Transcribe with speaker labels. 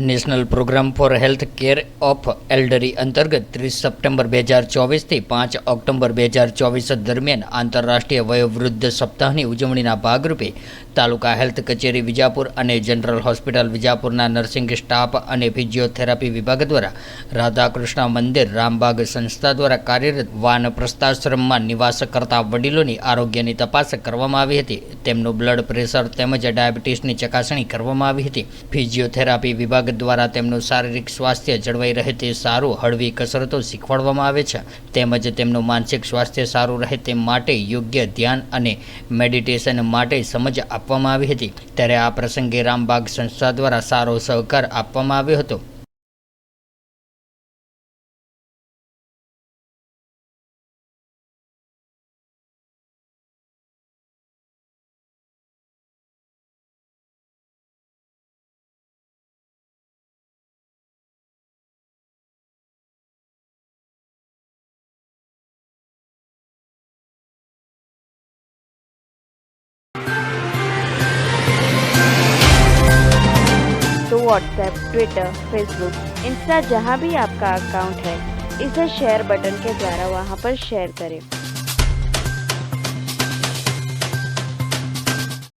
Speaker 1: National programme for health care of elderly અંતર્ગત 30 September 2024થી 5 October 2024 દરમિયાન આંતરરાષ્ટ્રીય વયોવૃદ્ધ સપ્તાહની ઉજવણીના ભાગરૂપે તાલુકા હેલ્થ કચેરી વિજાપુર અને જનરલ હોસ્પિટલ વિજાપુરના નર્સિંગ સ્ટાફ અને ફિઝિયોથેરાપી વિભાગ દ્વારા રાધાકૃષ્ણ મંદિર રામબાગ સંસ્થા દ્વારા કાર્યરત વાનપ્રસ્થાશ્રમમાં નિવાસ કરતા વડીલોની આરોગ્યની તપાસ કરવામાં આવી હતી. તેમનું બ્લડ પ્રેશર તેમજ ડાયાબિટીસની ચકાસણી કરવામાં આવી હતી. ફિઝિયોથેરાપી વિભાગ દ્વારા તેમનું શારીરિક સ્વાસ્થ્ય જળવાઈ રહે તે સારું હળવી કસરતો શીખવાડવામાં આવે છે તેમજ તેમનું માનસિક સ્વાસ્થ્ય સારું રહે તે માટે યોગ્ય ધ્યાન અને મેડિટેશન માટે સમજ આપવામાં આવી હતી. ત્યારે આ પ્રસંગે રામબાગ સંસ્થા દ્વારા સારો સહકાર આપવામાં આવ્યો હતો.
Speaker 2: तो व्हाट्सएप, ट्विटर, फेसबुक, इंस्टा जहाँ भी आपका अकाउंट है, इसे शेयर बटन के द्वारा वहाँ पर शेयर करें.